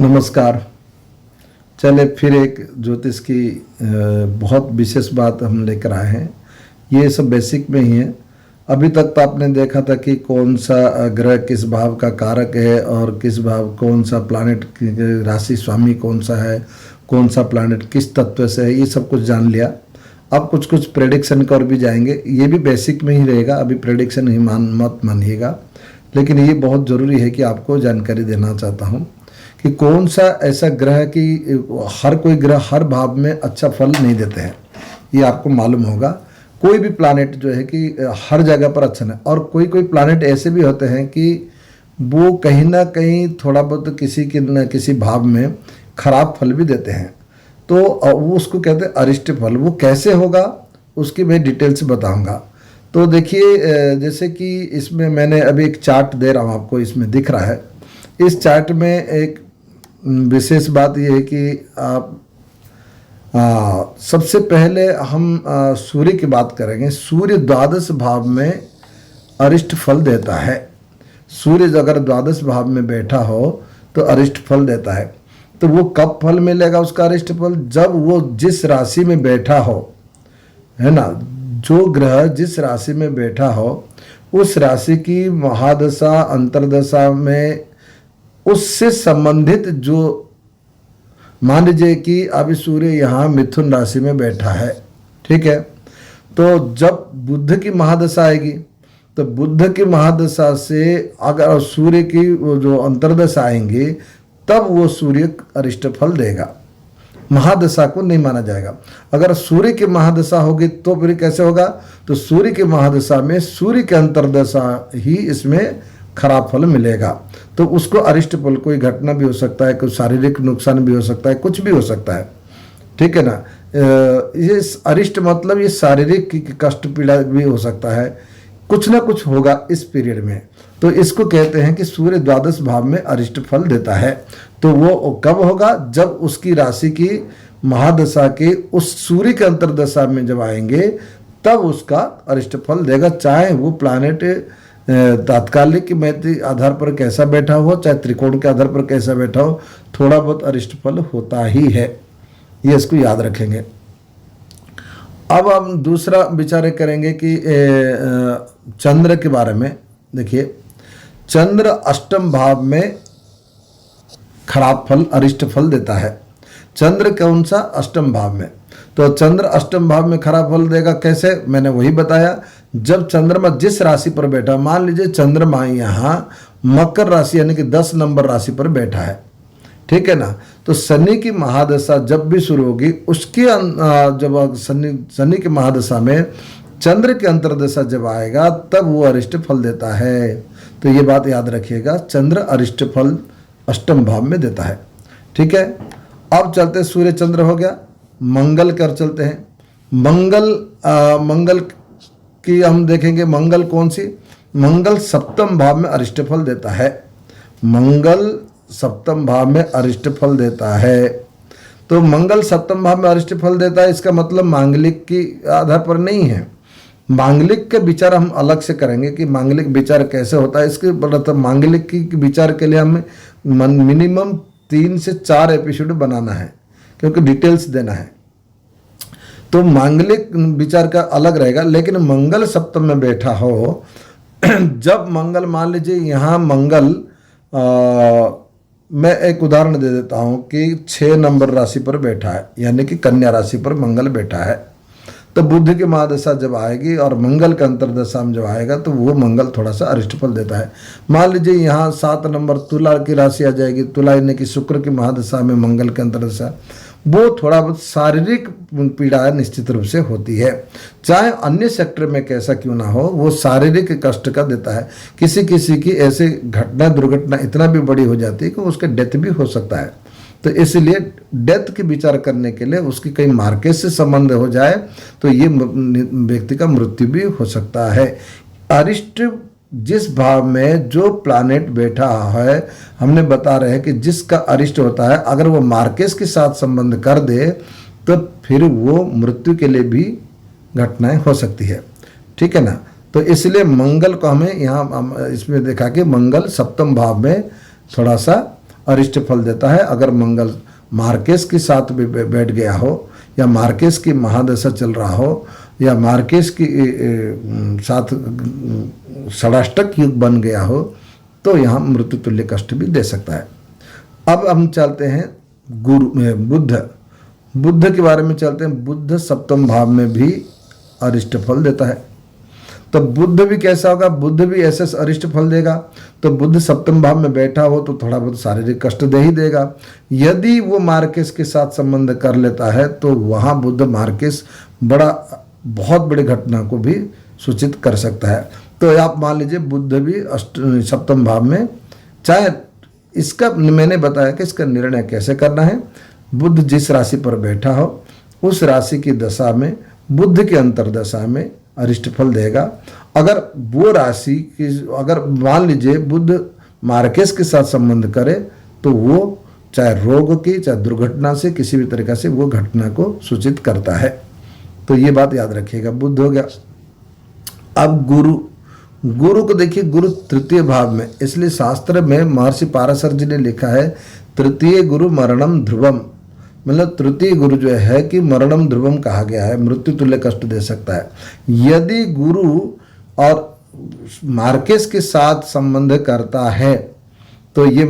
नमस्कार। चले फिर एक ज्योतिष की बहुत विशेष बात हम लेकर आए हैं। ये सब बेसिक में ही है। अभी तक तो आपने देखा था कि कौन सा ग्रह किस भाव का कारक है और किस भाव कौन सा प्लैनेट राशि स्वामी कौन सा है, कौन सा प्लैनेट किस तत्व से है, ये सब कुछ जान लिया। अब कुछ कुछ प्रेडिक्शन की ओर भी जाएंगे। ये भी बेसिक में ही रहेगा, अभी प्रेडिक्शन ही मत मानिएगा, लेकिन ये बहुत ज़रूरी है कि आपको जानकारी देना चाहता हूँ कि कौन सा ऐसा ग्रह कि हर कोई ग्रह हर भाव में अच्छा फल नहीं देते हैं, ये आपको मालूम होगा। कोई भी प्लैनेट जो है कि हर जगह पर अच्छा नहीं, और कोई कोई प्लैनेट ऐसे भी होते हैं कि वो कहीं ना कहीं थोड़ा बहुत किसी के न किसी भाव में खराब फल भी देते हैं। तो वो उसको कहते हैं अरिष्ट फल। वो कैसे होगा उसकी मैं डिटेल से बताऊँगा। तो देखिए, जैसे कि इसमें मैंने अभी एक चार्ट दे रहा हूँ आपको, इसमें दिख रहा है। इस चार्ट में एक विशेष बात यह है कि आप सबसे पहले हम सूर्य की बात करेंगे। सूर्य द्वादश भाव में अरिष्ट फल देता है। सूर्य अगर द्वादश भाव में बैठा हो तो अरिष्ट फल देता है। तो वो कब फल मिलेगा उसका अरिष्ट फल? जब वो जिस राशि में बैठा हो, है ना। जो ग्रह जिस राशि में बैठा हो उस राशि की महादशा अंतरदशा में उससे संबंधित, जो मान लीजिए कि अभी सूर्य यहाँ मिथुन राशि में बैठा है, ठीक है। तो जब बुध की महादशा आएगी तो बुध की महादशा से अगर सूर्य की जो अंतरदशा आएंगी तब वो सूर्य अरिष्ट फल देगा। महादशा को नहीं माना जाएगा। अगर सूर्य की महादशा होगी तो फिर कैसे होगा? तो सूर्य की महादशा में सूर्य की अंतरदशा ही इसमें खराब फल मिलेगा। तो उसको अरिष्ट फल, कोई घटना भी हो सकता है, कोई शारीरिक नुकसान भी हो सकता है, कुछ भी हो सकता है, ठीक है ना। ये अरिष्ट मतलब ये शारीरिक कष्ट पीड़ा भी हो सकता है, कुछ ना कुछ होगा इस पीरियड में। तो इसको कहते हैं कि सूर्य द्वादश भाव में अरिष्ट फल देता है। तो वो कब होगा? जब उसकी राशि की महादशा के उस सूर्य के अंतरदशा में जब आएंगे तब उसका अरिष्ट फल देगा। चाहे वो प्लैनेट तात्कालिक मैत्री आधार पर कैसा बैठा हो, चाहे त्रिकोण के आधार पर कैसा बैठा हो, थोड़ा बहुत अरिष्ट फल होता ही है। ये इसको याद रखेंगे। अब हम दूसरा विचार करेंगे कि चंद्र के बारे में। देखिए, चंद्र अष्टम भाव में खराब फल अरिष्ट फल देता है। चंद्र कौन सा? अष्टम भाव में। तो चंद्र अष्टम भाव में खराब फल देगा कैसे? मैंने वही बताया। जब चंद्रमा जिस राशि पर बैठा, मान लीजिए चंद्रमा यहाँ मकर राशि यानी कि 10 नंबर राशि पर बैठा है, ठीक है ना। तो शनि की महादशा जब भी शुरू होगी उसके जब शनि की महादशा में चंद्र की अंतरदशा जब आएगा तब वो अरिष्ट फल देता है। तो ये बात याद रखिएगा, चंद्र अरिष्ट फल अष्टम भाव में देता है, ठीक है। अब चलते, सूर्य चंद्र हो गया, मंगल कर चलते हैं। मंगल की हम देखेंगे। मंगल कौन सी? मंगल सप्तम भाव में अरिष्ट फल देता है। मंगल सप्तम भाव में अरिष्ट फल देता है। तो मंगल सप्तम भाव में अरिष्ट फल देता है, इसका मतलब मांगलिक की आधार पर नहीं है। मांगलिक के विचार हम अलग से करेंगे कि मांगलिक विचार कैसे होता है। इसके मतलब मांगलिक की विचार के लिए हमें मिनिमम 3 से 4 एपिसोड बनाना है, क्योंकि डिटेल्स देना है। तो मांगलिक विचार का अलग रहेगा। लेकिन मंगल सप्तम में बैठा हो, जब मंगल, मान लीजिए यहाँ मंगल, मैं एक उदाहरण दे देता हूँ कि 6 नंबर राशि पर बैठा है, यानी कि कन्या राशि पर मंगल बैठा है। तो बुध की महादशा जब आएगी और मंगल का अंतरदशा में जब आएगा तो वो मंगल थोड़ा सा अरिष्ट फल देता है। मान लीजिए यहाँ 7 नंबर तुला की राशि आ जाएगी। तुला यानी कि शुक्र की महादशा में मंगल के अंतरदशा, वो थोड़ा बहुत शारीरिक पीड़ा निश्चित रूप से होती है। चाहे अन्य सेक्टर में कैसा क्यों ना हो, वो शारीरिक कष्ट का देता है। किसी किसी की ऐसे घटना दुर्घटना इतना भी बड़ी हो जाती है कि उसके डेथ भी हो सकता है। तो इसलिए डेथ की विचार करने के लिए उसकी कहीं मार्केट से संबंध हो जाए तो ये व्यक्ति का मृत्यु भी हो सकता है। अरिष्ट जिस भाव में जो प्लैनेट बैठा है, हमने बता रहे हैं कि जिसका अरिष्ट होता है, अगर वो मार्केस के साथ संबंध कर दे तो फिर वो मृत्यु के लिए भी घटनाएं हो सकती है, ठीक है ना। तो इसलिए मंगल को हमें यहाँ इसमें देखा कि मंगल सप्तम भाव में थोड़ा सा अरिष्ट फल देता है। अगर मंगल मार्केश के साथ भी बैठ गया हो, या मार्केश की महादशा चल रहा हो, या मार्केश की साथ षडाष्टक युग बन गया हो, तो यहाँ मृत्यु तुल्य कष्ट भी दे सकता है। अब हम चलते हैं बुद्ध के बारे में चलते हैं। बुद्ध सप्तम भाव में भी अरिष्ट फल देता है। तो बुद्ध भी कैसा होगा? बुद्ध भी ऐसे अरिष्ट फल देगा। तो बुद्ध सप्तम भाव में बैठा हो तो थोड़ा बहुत शारीरिक कष्ट दे ही देगा। यदि वो मार्केश के साथ संबंध कर लेता है तो वहाँ बुद्ध मार्केश बहुत बड़ी घटना को भी सूचित कर सकता है। तो आप मान लीजिए बुद्ध भी सप्तम भाव में, चाहे इसका मैंने बताया कि इसका निर्णय कैसे करना है। बुद्ध जिस राशि पर बैठा हो उस राशि की दशा में, बुद्ध की अंतरदशा में अरिष्ट फल देगा। अगर वो राशि की, अगर मान लीजिए बुद्ध मार्केश के साथ संबंध करे तो वो चाहे रोग की, चाहे दुर्घटना से, किसी भी तरीका से वो घटना को सूचित करता है। तो ये बात याद रखिएगा। बुद्ध हो गया। अब गुरु को देखिए, गुरु तृतीय भाव में, इसलिए शास्त्र में महर्षि पाराशर जी ने लिखा है तृतीय गुरु मरणम ध्रुवम, मतलब तृतीय गुरु जो है कि मरणम ध्रुवम कहा गया है, मृत्यु तुल्य कष्ट दे सकता है। यदि गुरु और मार्केश के साथ संबंध करता है तो ये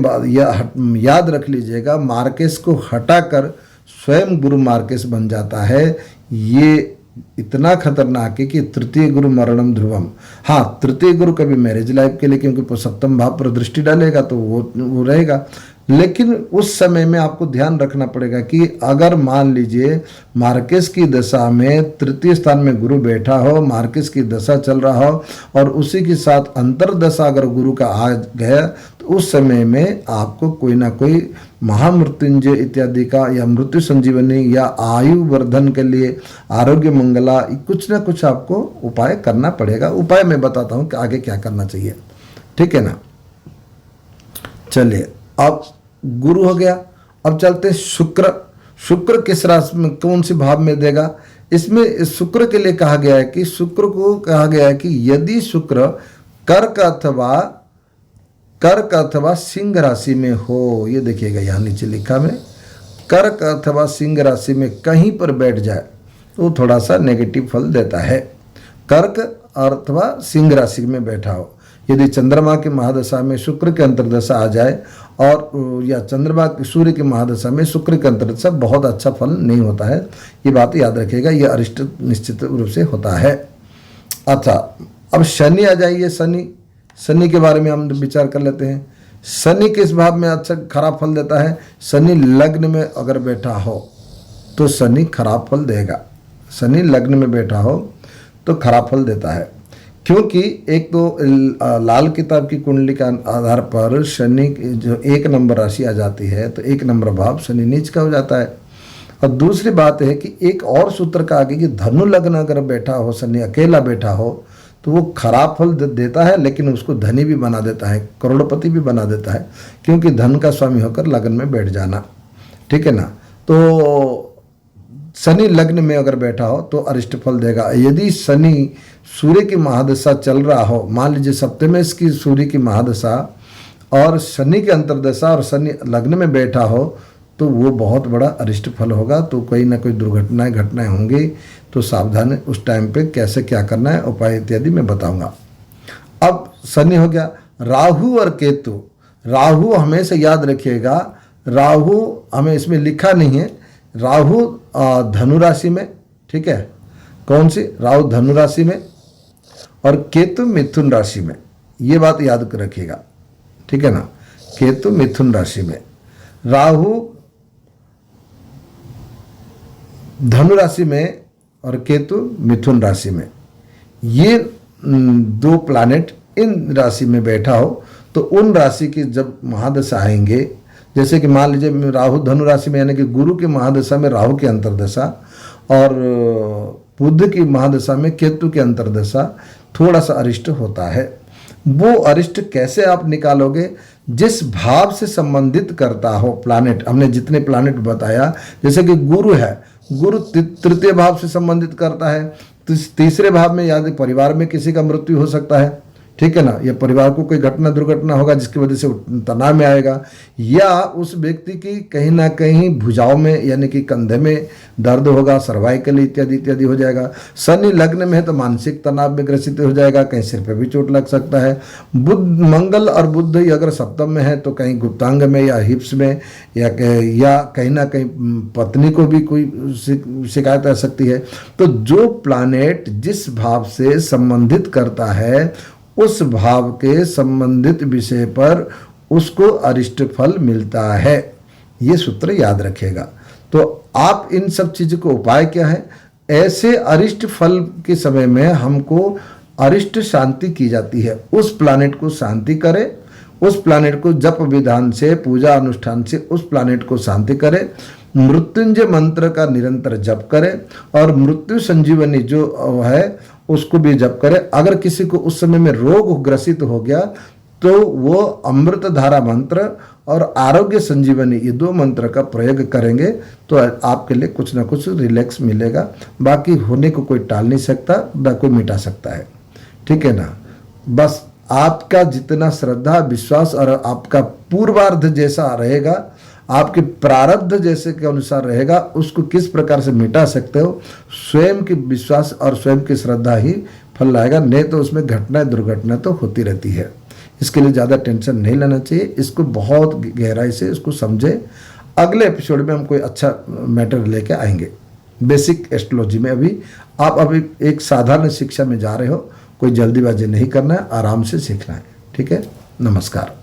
याद रख लीजिएगा, मार्केश को हटाकर स्वयं गुरु मार्केश बन जाता है। ये इतना खतरनाक है कि तृतीय गुरु मरणम ध्रुवम। हाँ, तृतीय गुरु कभी मैरिज लाइफ के लिए, क्योंकि सप्तम भाव पर दृष्टि डालेगा तो वो रहेगा। लेकिन उस समय में आपको ध्यान रखना पड़ेगा कि अगर मान लीजिए मार्केश की दशा में तृतीय स्थान में गुरु बैठा हो, मार्केश की दशा चल रहा हो और उसी के साथ अंतरदशा अगर गुरु का आ गया तो उस समय में आपको कोई ना कोई महामृत्युंजय इत्यादि का, या मृत्यु संजीवनी, या आयु वर्धन के लिए, आरोग्य मंगला, कुछ ना कुछ आपको उपाय करना पड़ेगा। उपाय मैं बताता हूँ कि आगे क्या करना चाहिए, ठीक है ना। चलिए, अब गुरु हो गया। अब चलते हैं शुक्र किस राशि में, कौन सी भाव में देगा? इसमें शुक्र के लिए कहा गया है कि शुक्र को कहा गया है कि यदि शुक्र कर्क अथवा सिंह राशि में हो, ये देखिएगा यहाँ नीचे लिखा में, कर्क अथवा सिंह राशि में कहीं पर बैठ जाए तो थोड़ा सा नेगेटिव फल देता है। कर्क अथवा सिंह राशि में बैठा हो, यदि चंद्रमा की महादशा में शुक्र की अंतर्दशा आ जाए, और या चंद्रमा की सूर्य की महादशा में शुक्र की अंतर्दशा, बहुत अच्छा फल नहीं होता है। ये बात याद रखिएगा, ये अरिष्ट निश्चित रूप से होता है। अच्छा, अब शनि आ जाइए। शनि के बारे में हम विचार कर लेते हैं। शनि किस भाव में अच्छा खराब फल देता है? शनि लग्न में अगर बैठा हो तो शनि खराब फल देगा। शनि लग्न में बैठा हो तो खराब फल देता है, क्योंकि एक तो लाल किताब की कुंडली के आधार पर शनि जो 1 नंबर राशि आ जाती है तो 1 नंबर भाव शनि नीच का हो जाता है। और दूसरी बात है कि एक और सूत्र का आगे कि धनु लग्न अगर बैठा हो, शनि अकेला बैठा हो तो वो खराब फल देता है, लेकिन उसको धनी भी बना देता है, करोड़पति भी बना देता है, क्योंकि धन का स्वामी होकर लग्न में बैठ जाना, ठीक है ना। तो शनि लग्न में अगर बैठा हो तो अरिष्ट फल देगा। यदि शनि सूर्य की महादशा चल रहा हो, मान लीजिए सप्तमेश की सूर्य की महादशा और शनि की अंतरदशा और शनि लग्न में बैठा हो तो वो बहुत बड़ा अरिष्ट फल होगा। तो कोई ना कोई घटनाएं होंगी, तो सावधान उस टाइम पे कैसे क्या करना है, उपाय इत्यादि मैं बताऊंगा। अब शनि हो गया। राहु और केतु, राहु हमेशा याद रखिएगा, राहु हमें इसमें लिखा नहीं है, राहु धनु राशि में, ठीक है, कौन सी? राहु धनु राशि में और केतु मिथुन राशि में, ये बात याद रखिएगा, ठीक है ना। केतु मिथुन राशि में, राहु धनु राशि में और केतु मिथुन राशि में, ये 2 प्लैनेट इन राशि में बैठा हो तो उन राशि की जब महादशा आएंगे, जैसे कि मान लीजिए राहु धनु राशि में, यानी कि गुरु की महादशा में राहु की अंतरदशा और बुध की महादशा में केतु की अंतरदशा, थोड़ा सा अरिष्ट होता है। वो अरिष्ट कैसे आप निकालोगे? जिस भाव से संबंधित करता हो प्लैनेट, हमने जितने प्लैनेट बताया, जैसे कि गुरु है, गुरु तृतीय भाव से संबंधित करता है, तीसरे भाव में याद परिवार में किसी का मृत्यु हो सकता है, ठीक है ना। या परिवार को कोई घटना दुर्घटना होगा जिसकी वजह से वो तनाव में आएगा, या उस व्यक्ति की कहीं ना कहीं भुजाओं में यानी कि कंधे में दर्द होगा, सर्वाइकल इत्यादि इत्यादि हो जाएगा। शनि लग्न में है तो मानसिक तनाव में ग्रसित हो जाएगा, कहीं सिर पे भी चोट लग सकता है। बुध मंगल और बुध ही अगर सप्तम में है तो कहीं गुप्तांग में या हिप्स में या कहीं ना कहीं पत्नी को भी कोई शिकायत आ सकती है। तो जो प्लानेट जिस भाव से संबंधित करता है उस भाव के संबंधित विषय पर उसको अरिष्ट फल मिलता है। ये सूत्र याद रखिएगा। तो आप इन सब चीज़ों को उपाय क्या है, ऐसे अरिष्ट फल के समय में हमको अरिष्ट शांति की जाती है। उस प्लानेट को शांति करें, उस प्लानेट को जप विधान से पूजा अनुष्ठान से उस प्लानेट को शांति करें, मृत्युंजय मंत्र का निरंतर जप करें और मृत्यु संजीवनी जो है उसको भी जप करें। अगर किसी को उस समय में रोग ग्रसित हो गया तो वो अमृत धारा मंत्र और आरोग्य संजीवनी ये 2 मंत्र का प्रयोग करेंगे तो आपके लिए कुछ ना कुछ रिलैक्स मिलेगा। बाकी होने को कोई टाल नहीं सकता, ना कोई मिटा सकता है, ठीक है ना। बस आपका जितना श्रद्धा विश्वास और आपका पूर्वार्ध जैसा रहेगा, आपके प्रारब्ध जैसे के अनुसार रहेगा, उसको किस प्रकार से मिटा सकते हो, स्वयं की विश्वास और स्वयं की श्रद्धा ही फल लाएगा। नहीं तो उसमें घटना दुर्घटना तो होती रहती है। इसके लिए ज़्यादा टेंशन नहीं लेना चाहिए, इसको बहुत गहराई से इसको समझे। अगले एपिसोड में हम कोई अच्छा मैटर लेके आएंगे बेसिक एस्ट्रोलॉजी में। आप अभी एक साधारण शिक्षा में जा रहे हो, कोई जल्दीबाजी नहीं करना है, आराम से सीखना है, ठीक है। नमस्कार।